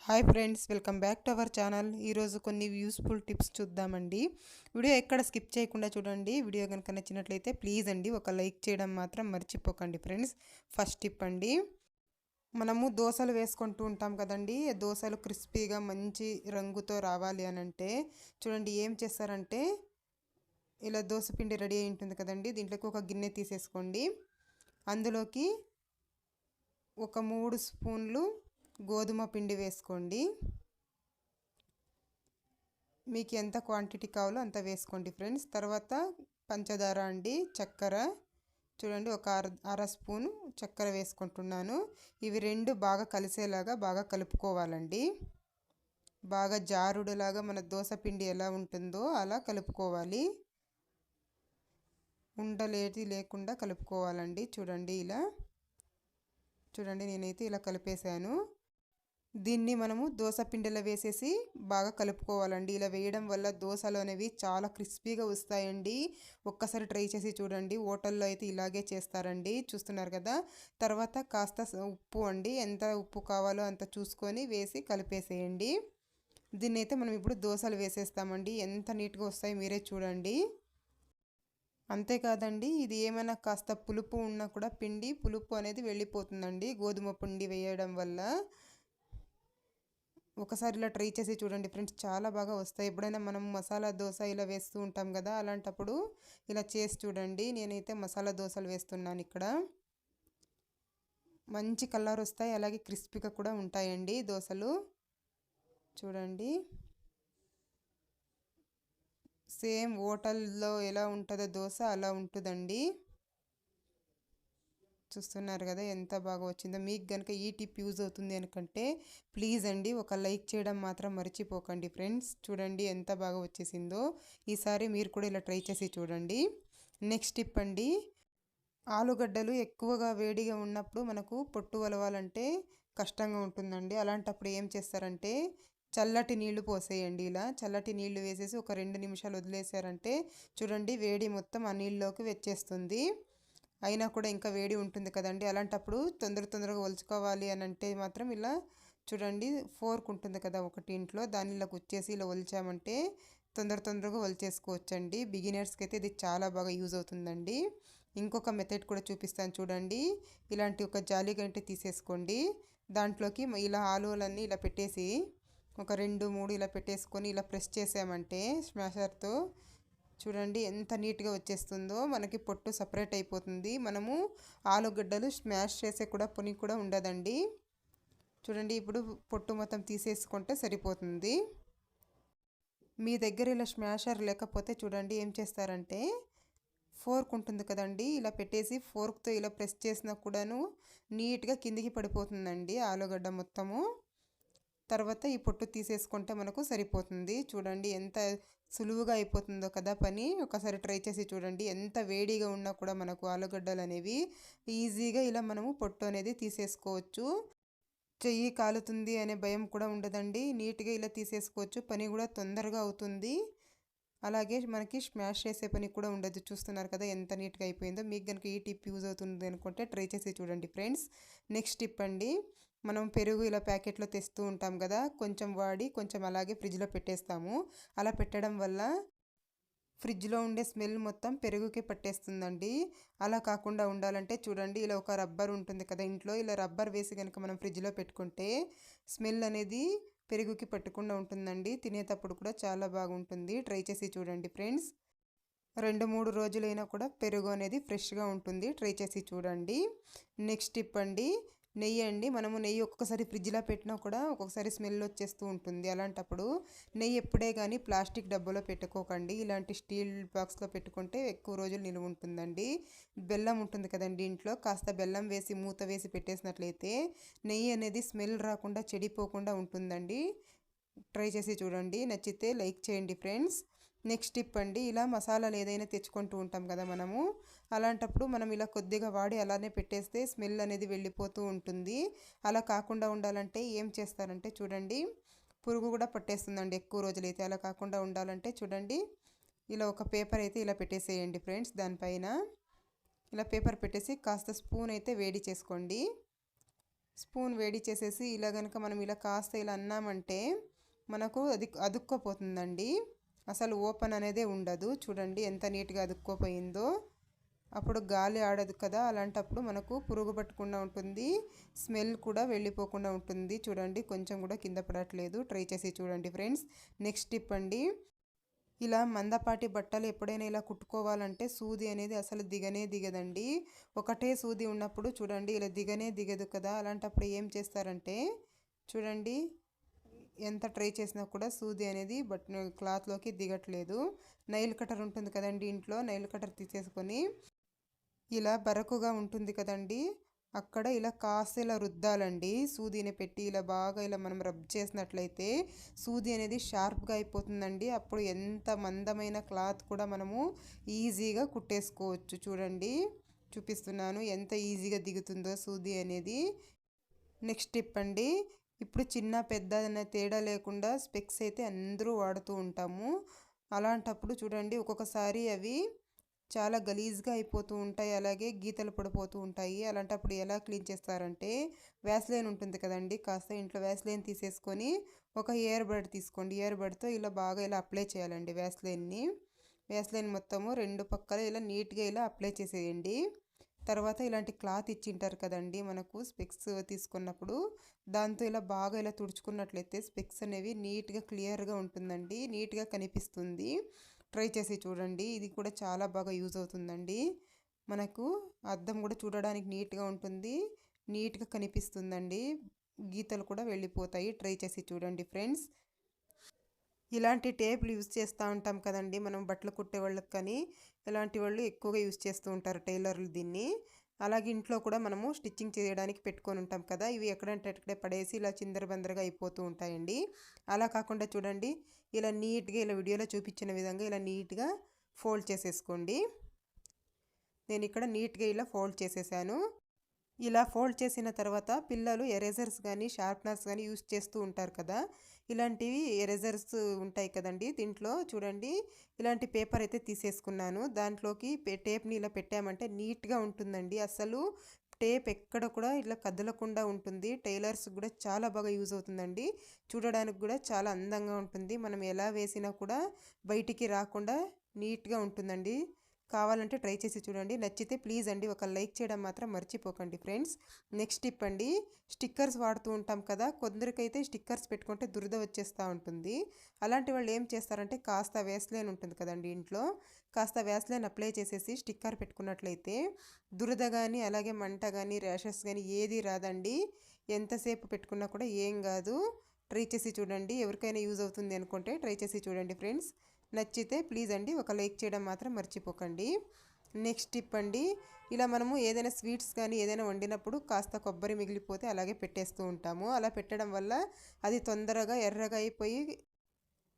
Hi friends, welcome back to our channel. ఈరోజు కొన్ని useful tips చూద్దామండి. వీడియో ఎక్కడ స్కిప్ చేయకుండా చూడండి. వీడియో కనుక నచ్చినట్లయితే ప్లీజ్ అండి ఒక లైక్ చేయడం మాత్రం మర్చిపోకండి ఫ్రెండ్స్. ఫస్ట్ టిప్ అండి, మనము దోశలు వేసుకుంటూ ఉంటాం కదండి. దోశలు క్రిస్పీగా మంచి రంగుతో రావాలి అని అంటే చూడండి ఏం చేస్తారంటే, ఇలా దోశ పిండి రెడీ అయి ఉంటుంది కదండి. దీంట్లోకి ఒక గిన్నె తీసేసుకోండి. అందులోకి ఒక 3 స్పూన్లు గోధుమ పిండి వేసుకోండి. మీకు ఎంత క్వాంటిటీ కావాలో అంత వేసుకోండి ఫ్రెండ్స్. తర్వాత పంచదార అండి, చక్కెర చూడండి ఒక అర స్పూను చక్కెర వేసుకుంటున్నాను. ఇవి రెండు బాగా కలిసేలాగా బాగా కలుపుకోవాలండి. బాగా జారుడులాగా మన దోశ పిండి ఎలా ఉంటుందో అలా కలుపుకోవాలి. ఉండలేది లేకుండా కలుపుకోవాలండి. చూడండి ఇలా నేనైతే ఇలా కలిపేశాను. దీన్ని మనము దోశ పిండిలో వేసేసి బాగా కలుపుకోవాలండి. ఇలా వేయడం వల్ల దోశలు అనేవి చాలా క్రిస్పీగా వస్తాయండి. ఒక్కసారి ట్రై చేసి చూడండి. హోటల్లో అయితే ఇలాగే చేస్తారండి, చూస్తున్నారు కదా. తర్వాత కాస్త ఉప్పు అండి, ఎంత ఉప్పు కావాలో అంత చూసుకొని వేసి కలిపేసేయండి. దీన్ని అయితే మనం ఇప్పుడు దోశలు వేసేస్తామండి. ఎంత నీట్గా వస్తాయో మీరే చూడండి. అంతేకాదండి, ఇది ఏమైనా కాస్త పులుపు ఉన్నా కూడా పిండి పులుపు అనేది వెళ్ళిపోతుందండి గోధుమ పిండి వేయడం వల్ల. ఒకసారి ఇలా ట్రై చేసి చూడండి ఫ్రెండ్స్, చాలా బాగా వస్తాయి. ఎప్పుడైనా మనం మసాలా దోశ ఇలా వేస్తూ ఉంటాం కదా, అలాంటప్పుడు ఇలా చేసి చూడండి. నేనైతే మసాలా దోశలు వేస్తున్నాను ఇక్కడ. మంచి కలర్ వస్తాయి, అలాగే క్రిస్పీగా కూడా ఉంటాయండి దోశలు. చూడండి సేమ్ హోటల్లో ఎలా ఉంటుందో దోశ అలా ఉంటుందండి. చూస్తున్నారు కదా ఎంత బాగా వచ్చిందో. మీకు కనుక ఈ టిప్ యూజ్ అవుతుంది అనుకుంటే ప్లీజ్ అండి ఒక లైక్ చేయడం మాత్రం మర్చిపోకండి ఫ్రెండ్స్. చూడండి ఎంత బాగా వచ్చేసిందో. ఈసారి మీరు కూడా ఇలా ట్రై చేసి చూడండి. నెక్స్ట్ టిప్ అండి, ఆలుగడ్డలు ఎక్కువగా వేడిగా ఉన్నప్పుడు మనకు పొట్టు వలవాలంటే కష్టంగా ఉంటుందండి. అలాంటప్పుడు ఏం చేస్తారంటే చల్లటి నీళ్లు పోసేయండి. ఇలా చల్లటి నీళ్లు వేసేసి ఒక 2 నిమిషాలు వదిలేసారంటే చూడండి వేడి మొత్తం ఆ నీళ్ళలోకి వచ్చేస్తుంది. అయినా కూడా ఇంకా వేడి ఉంటుంది కదండి. అలాంటప్పుడు తొందరగా ఒలుచుకోవాలి అని అంటే మాత్రం ఇలా చూడండి ఫోర్క్ ఉంటుంది కదా ఒకటి ఇంట్లో, దాన్ని ఇలా గుచ్చేసి ఇలా ఒలిచామంటే తొందరగా ఒలిచేసుకోవచ్చండి. బిగినర్స్కి అయితే ఇది చాలా బాగా యూజ్ అవుతుందండి. ఇంకొక మెథడ్ కూడా చూపిస్తాను చూడండి. ఇలాంటి ఒక జాలి గంటె తీసేసుకోండి. దాంట్లోకి ఇలా ఆలువలన్నీ ఇలా పెట్టేసి ఒక 2, 3 ఇలా పెట్టేసుకొని ఇలా ప్రెస్ చేసామంటే స్మాషర్తో చూడండి ఎంత నీట్గా వచ్చేస్తుందో. మనకి పొట్టు సపరేట్ అయిపోతుంది. మనము ఆలుగడ్డలు స్మాష్ చేసే కూడా పని కూడా ఉండదండి. చూడండి ఇప్పుడు పొట్టు మొత్తం తీసేసుకుంటే సరిపోతుంది. మీ దగ్గర ఇలా స్మాషర్ లేకపోతే చూడండి ఏం చేస్తారంటే ఫోర్క్ ఉంటుంది కదండి, ఇలా పెట్టేసి ఫోర్క్తో ఇలా ప్రెస్ చేసినా కూడాను నీట్గా కిందికి పడిపోతుందండి ఆలుగడ్డ మొత్తము. తర్వాత ఈ పొట్టు తీసేసుకుంటే మనకు సరిపోతుంది. చూడండి ఎంత సులువుగా అయిపోతుందో కదా పని. ఒకసారి ట్రై చేసి చూడండి. ఎంత వేడిగా ఉన్నా కూడా మనకు ఆలుగడ్డలు అనేవి ఈజీగా ఇలా మనము పొట్టు అనేది తీసేసుకోవచ్చు. చెయ్యి కాలుతుంది అనే భయం కూడా ఉండదండి. నీట్గా ఇలా తీసేసుకోవచ్చు. పని కూడా తొందరగా అవుతుంది. అలాగే మనకి స్మాష్ చేసే పని కూడా ఉండదు. చూస్తున్నారు కదా ఎంత నీట్గా అయిపోయిందో. మీకు కనుక ఈ టిప్ యూజ్ అవుతుంది అనుకుంటే ట్రై చేసి చూడండి ఫ్రెండ్స్. నెక్స్ట్ టిప్ అండి, మనం పెరుగు ఇలా ప్యాకెట్లో తెస్తూ ఉంటాం కదా, కొంచెం వాడి కొంచెం అలాగే ఫ్రిడ్జ్లో పెట్టేస్తాము. అలా పెట్టడం వల్ల ఫ్రిడ్జ్లో ఉండే స్మెల్ మొత్తం పెరుగుకి పట్టేస్తుందండి. అలా కాకుండా ఉండాలంటే చూడండి ఇలా ఒక రబ్బర్ ఉంటుంది కదా ఇంట్లో, ఇలా రబ్బర్ వేసి కనుక మనం ఫ్రిడ్జ్లో పెట్టుకుంటే స్మెల్ అనేది పెరుగుకి పట్టకుండా ఉంటుందండి. తినేటప్పుడు కూడా చాలా బాగుంటుంది. ట్రై చేసి చూడండి ఫ్రెండ్స్. 2-3 రోజులైనా కూడా పెరుగు అనేది ఫ్రెష్గా ఉంటుంది. ట్రై చేసి చూడండి. నెక్స్ట్ టిప్ అండి, నెయ్యి అండి. మనము నెయ్యి ఒక్కొక్కసారి ఫ్రిడ్జ్లో పెట్టినా కూడా ఒక్కొక్కసారి స్మెల్ వచ్చేస్తూ ఉంటుంది. అలాంటప్పుడు నెయ్యి ఎప్పుడే కానీ ప్లాస్టిక్ డబ్బాలో పెట్టుకోకండి. ఇలాంటి స్టీల్ బాక్స్లో పెట్టుకుంటే ఎక్కువ రోజులు నిలువ ఉంటుందండి. బెల్లం ఉంటుంది కదండి ఇంట్లో, కాస్త బెల్లం వేసి మూత వేసి పెట్టేసినట్లయితే నెయ్యి అనేది స్మెల్ రాకుండా చెడిపోకుండా ఉంటుందండి. ట్రై చేసి చూడండి. నచ్చితే లైక్ చేయండి ఫ్రెండ్స్. నెక్స్ట్ టిప్ అండి, ఇలా మసాలాలు ఏదైనా తెచ్చుకుంటూ ఉంటాం కదా మనము, అలాంటప్పుడు మనం ఇలా కొద్దిగా వాడి అలానే పెట్టేస్తే స్మెల్ అనేది వెళ్ళిపోతూ ఉంటుంది. అలా కాకుండా ఉండాలంటే ఏం చేస్తారంటే చూడండి, పురుగు కూడా పట్టేస్తుందండి ఎక్కువ రోజులైతే. అలా కాకుండా ఉండాలంటే చూడండి ఇలా ఒక పేపర్ అయితే ఇలా పెట్టేసేయండి ఫ్రెండ్స్. దానిపైన ఇలా పేపర్ పెట్టేసి కాస్త స్పూన్ అయితే వేడి చేసుకోండి. స్పూన్ వేడి చేసేసి ఇలా కనుక మనం ఇలా కాస్త ఇలా అన్నామంటే మనకు అది అదుక్కోపోతుందండి. అసలు ఓపెన్ అనేదే ఉండదు. చూడండి ఎంత నీట్గా అదుక్కోపోయిందో. అప్పుడు గాలి ఆడదు కదా, అలాంటప్పుడు మనకు పురుగు పట్టకుండా ఉంటుంది, స్మెల్ కూడా వెళ్ళిపోకుండా ఉంటుంది. చూడండి కొంచెం కూడా కింద పడట్లేదు. ట్రై చేసి చూడండి ఫ్రెండ్స్. నెక్స్ట్ టిప్ అండి, ఇలా మందపాటి బట్టలు ఎప్పుడైనా ఇలా కుట్టుకోవాలంటే సూది అనేది అసలు దిగనే దిగదండి. ఒకటే సూది ఉన్నప్పుడు చూడండి ఇలా దిగనే దిగదు కదా, అలాంటప్పుడు ఏం చేస్తారంటే చూడండి ఎంత ట్రై చేసినా కూడా సూది అనేది క్లాత్లోకి దిగట్లేదు. నైల్ కటర్ ఉంటుంది కదండి ఇంట్లో, నైల్ కటర్ తీసేసుకొని ఇలా బరకుగా ఉంటుంది కదండి, అక్కడ ఇలా కాస్త ఇలా రుద్దాలండి. సూదిని పెట్టి ఇలా బాగా ఇలా మనం రబ్ చేసినట్లయితే సూది అనేది షార్ప్గా అయిపోతుందండి. అప్పుడు ఎంత మందమైన క్లాత్ కూడా మనము ఈజీగా కుట్టేసుకోవచ్చు. చూడండి చూపిస్తున్నాను ఎంత ఈజీగా దిగుతుందో సూది అనేది. నెక్స్ట్ టిప్ అండి, ఇప్పుడు చిన్న పెద్ద అనే తేడా లేకుండా స్పెక్స్ అయితే అందరూ వాడుతూ ఉంటాము. అలాంటప్పుడు చూడండి ఒక్కొక్కసారి అవి చాలా గలీజ్గా అయిపోతూ ఉంటాయి, అలాగే గీతలు పడిపోతూ ఉంటాయి. అలాంటప్పుడు ఎలా క్లీన్ చేస్తారంటే వ్యాస్లైన్ ఉంటుంది కదండి, కాస్త ఇంట్లో వ్యాస్లైన్ తీసేసుకొని ఒక ఇయర్ బడ్ తీసుకోండి. ఇయర్ బడ్తో ఇలా బాగా ఇలా అప్లై చేయాలండి వ్యాస్లైన్ని. వ్యాస్లైన్ మొత్తము రెండు పక్కల ఇలా నీట్గా ఇలా అప్లై చేసేయండి. తర్వాత ఇలాంటి క్లాత్ ఇచ్చింటారు కదండి మనకు స్పెక్స్ తీసుకున్నప్పుడు, దాంతో ఇలా బాగా ఇలా తుడుచుకున్నట్లయితే స్పెక్స్ అనేవి నీట్గా క్లియర్గా ఉంటుందండి, నీట్గా కనిపిస్తుంది. ట్రై చేసి చూడండి, ఇది కూడా చాలా బాగా యూజ్ అవుతుందండి. మనకు అద్దం కూడా చూడడానికి నీట్గా ఉంటుంది, నీట్గా కనిపిస్తుందండి, గీతలు కూడా వెళ్ళిపోతాయి. ట్రై చేసి చూడండి ఫ్రెండ్స్. ఇలాంటి టేపులు యూజ్ చేస్తూ ఉంటాం కదండి మనం బట్టలు కుట్టే వాళ్ళకి, కానీ ఇలాంటి వాళ్ళు ఎక్కువగా యూజ్ చేస్తూ ఉంటారు టైలర్లు దీన్ని. అలాగే ఇంట్లో కూడా మనము స్టిచ్చింగ్ చేయడానికి పెట్టుకొని ఉంటాం కదా, ఇవి ఎక్కడంటే అక్కడే పడేసి ఇలా చిందరబందరగా అయిపోతూ ఉంటాయండి. అలా కాకుండా చూడండి ఇలా నీట్గా ఇలా వీడియోలో చూపించిన విధంగా ఇలా నీట్గా ఫోల్డ్ చేసేసుకోండి. నేను ఇక్కడ నీట్గా ఇలా ఫోల్డ్ చేసేసాను. ఇలా ఫోల్డ్ చేసిన తర్వాత పిల్లలు ఎరేజర్స్ కానీ షార్ప్నర్స్ కానీ యూస్ చేస్తూ ఉంటారు కదా, ఇలాంటివి ఎరేజర్స్ ఉంటాయి కదండి దీంట్లో. చూడండి ఇలాంటి పేపర్ అయితే తీసేసుకున్నాను, దాంట్లోకి టేప్ని ఇలా పెట్టామంటే నీట్గా ఉంటుందండి. అసలు టేప్ ఎక్కడ కూడా ఇలా కదలకుండా ఉంటుంది. టైలర్స్ కూడా చాలా బాగా యూజ్ అవుతుందండి, చూడడానికి కూడా చాలా అందంగా ఉంటుంది. మనం ఎలా వేసినా కూడా బయటికి రాకుండా నీట్గా ఉంటుందండి. కావాలంటే ట్రై చేసి చూడండి. నచ్చితే ప్లీజ్ అండి ఒక లైక్ చేయడం మాత్రం మర్చిపోకండి ఫ్రెండ్స్. నెక్స్ట్ టిప్ అండి, స్టిక్కర్స్ వాడుతూ ఉంటాం కదా, కొందరికైతే స్టిక్కర్స్ పెట్టుకుంటే దురద వచ్చేస్తూ ఉంటుంది. అలాంటి వాళ్ళు ఏం చేస్తారంటే కాస్త వ్యాస్లైన్ ఉంటుంది కదండి ఇంట్లో, కాస్త వ్యాస్లైన్ అప్లై చేసేసి స్టిక్కర్ పెట్టుకున్నట్లయితే దురద కానీ అలాగే మంట కానీ ర్యాషెస్ కానీ ఏది రాదండి. ఎంతసేపు పెట్టుకున్నా కూడా ఏం కాదు. ట్రై చేసి చూడండి, ఎవరికైనా యూజ్ అవుతుంది అనుకుంటే ట్రై చేసి చూడండి ఫ్రెండ్స్. నచ్చితే ప్లీజ్ అండి ఒక లైక్ చేయడం మాత్రం మర్చిపోకండి. నెక్స్ట్ టిప్ అండి, ఇలా మనము ఏదైనా స్వీట్స్ కానీ ఏదైనా వండినప్పుడు కాస్త కొబ్బరి మిగిలిపోతే అలాగే పెట్టేస్తూ ఉంటాము. అలా పెట్టడం వల్ల అది తొందరగా ఎర్రగా అయిపోయి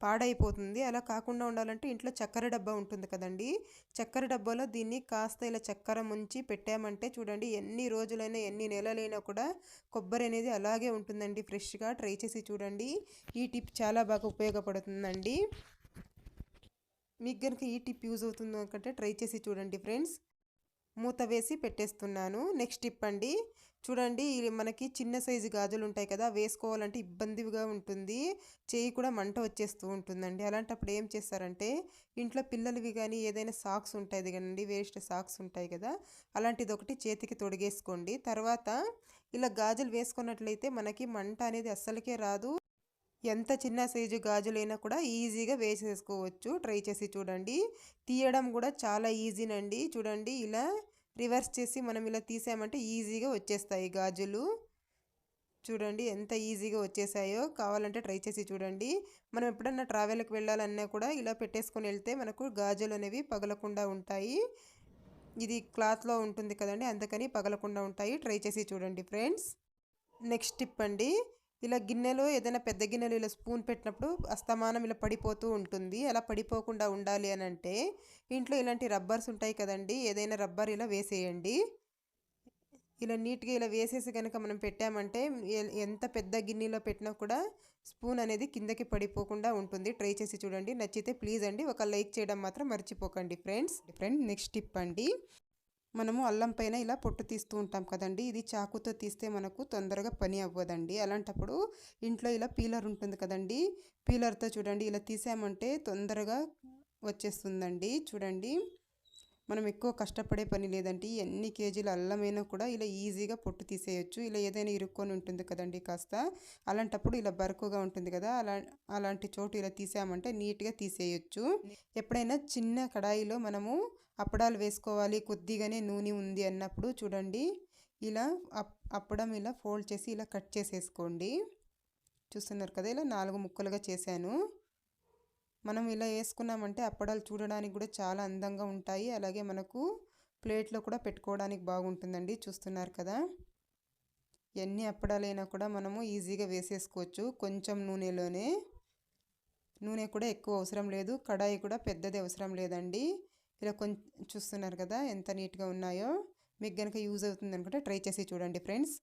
పాడైపోతుంది. అలా కాకుండా ఉండాలంటే ఇంట్లో చక్కెర డబ్బా ఉంటుంది కదండి, చక్కెర డబ్బాలో దీన్ని కాస్త ఇలా చక్కెర ముంచి పెట్టామంటే చూడండి ఎన్ని రోజులైనా ఎన్ని నెలలైనా కూడా కొబ్బరి అనేది అలాగే ఉంటుందండి ఫ్రెష్గా. ట్రై చేసి చూడండి, ఈ టిప్ చాలా బాగా ఉపయోగపడుతుందండి. మీకు కనుక ఈ టిప్ యూజ్ అవుతుందో అనుకుంటే ట్రై చేసి చూడండి ఫ్రెండ్స్. మూత వేసి పెట్టేస్తున్నాను. నెక్స్ట్ టిప్ అండి, చూడండి మనకి చిన్న సైజు గాజులు ఉంటాయి కదా, వేసుకోవాలంటే ఇబ్బందిగా ఉంటుంది, చేయి కూడా మంట వచ్చేస్తూ ఉంటుందండి. అలాంటప్పుడు ఏం చేస్తారంటే ఇంట్లో పిల్లలవి కానీ ఏదైనా సాక్స్ ఉంటాయి కదండి, వేస్ట్ సాక్స్ ఉంటాయి కదా, అలాంటిది ఒకటి చేతికి తొడిగేసుకోండి. తర్వాత ఇలా గాజులు వేసుకున్నట్లయితే మనకి మంట అనేది అస్సలకే రాదు. ఎంత చిన్న సైజు గాజులైనా కూడా ఈజీగా వేసేసుకోవచ్చు. ట్రై చేసి చూడండి, తీయడం కూడా చాలా ఈజీనండి. చూడండి ఇలా రివర్స్ చేసి మనం ఇలా తీసామంటే ఈజీగా వచ్చేస్తాయి గాజులు. చూడండి ఎంత ఈజీగా వచ్చేసాయో. కావాలంటే ట్రై చేసి చూడండి. మనం ఎప్పుడన్నా ట్రావెల్కి వెళ్ళాలన్నా కూడా ఇలా పెట్టేసుకొని వెళ్తే మనకు గాజులు అనేవి పగలకుండా ఉంటాయి. ఇది క్లాత్లో ఉంటుంది కదండి, అందుకని పగలకుండా ఉంటాయి. ట్రై చేసి చూడండి ఫ్రెండ్స్. నెక్స్ట్ టిప్ అండి, ఇలా గిన్నెలో ఏదైనా పెద్ద గిన్నెలో ఇలా స్పూన్ పెట్టినప్పుడు అస్తమానం ఇలా పడిపోతూ ఉంటుంది. అలా పడిపోకుండా ఉండాలి అని అంటే ఇంట్లో ఇలాంటి రబ్బర్స్ ఉంటాయి కదండి, ఏదైనా రబ్బర్ ఇలా వేసేయండి. ఇలా నీట్గా ఇలా వేసేసి కనుక మనం పెట్టామంటే ఎంత పెద్ద గిన్నెలో పెట్టినా కూడా స్పూన్ అనేది కిందకి పడిపోకుండా ఉంటుంది. ట్రై చేసి చూడండి. నచ్చితే ప్లీజ్ అండి ఒక లైక్ చేయడం మాత్రం మర్చిపోకండి ఫ్రెండ్స్. నెక్స్ట్ టిప్ అండి, మనము అల్లం పైన ఇలా పొట్టు తీస్తూ ఉంటాం కదండి, ఇది చాకుతో తీస్తే మనకు తొందరగా పని అవ్వదండి. అలాంటప్పుడు ఇంట్లో ఇలా పీలర్ ఉంటుంది కదండి, పీలర్తో చూడండి ఇలా తీసామంటే తొందరగా వచ్చేస్తుందండి. చూడండి, మనం ఎక్కువ కష్టపడే పని లేదండి. ఎన్ని కేజీల అల్లమైనా కూడా ఇలా ఈజీగా పొట్టు తీసేయచ్చు. ఇలా ఏదైనా ఇరుక్కొని ఉంటుంది కదండి కాస్త, అలాంటప్పుడు ఇలా బరుకుగా ఉంటుంది కదా, అలాంటి చోటు ఇలా తీసామంటే నీట్గా తీసేయచ్చు. ఎప్పుడైనా చిన్న కడాయిలో మనము అప్పడాలు వేసుకోవాలి, కొద్దిగానే నూనె ఉంది అన్నప్పుడు చూడండి ఇలా అప్పడం ఇలా ఫోల్డ్ చేసి ఇలా కట్ చేసేసుకోండి. చూస్తున్నారు కదా, ఇలా 4 ముక్కలుగా చేశాను. మనం ఇలా వేసుకున్నామంటే అప్పడాలు చూడడానికి కూడా చాలా అందంగా ఉంటాయి, అలాగే మనకు ప్లేట్లో కూడా పెట్టుకోవడానికి బాగుంటుందండి. చూస్తున్నారు కదా, ఎన్ని అప్పడాలైనా కూడా మనము ఈజీగా వేసేసుకోవచ్చు కొంచెం నూనెలోనే. నూనె కూడా ఎక్కువ అవసరం లేదు, కడాయి కూడా పెద్దది అవసరం లేదండి. ఇలా కొంచెం చూస్తున్నారు కదా ఎంత నీట్గా ఉన్నాయో. మీకు కనుక యూజ్ అవుతుంది అనుకుంటే ట్రై చేసి చూడండి ఫ్రెండ్స్.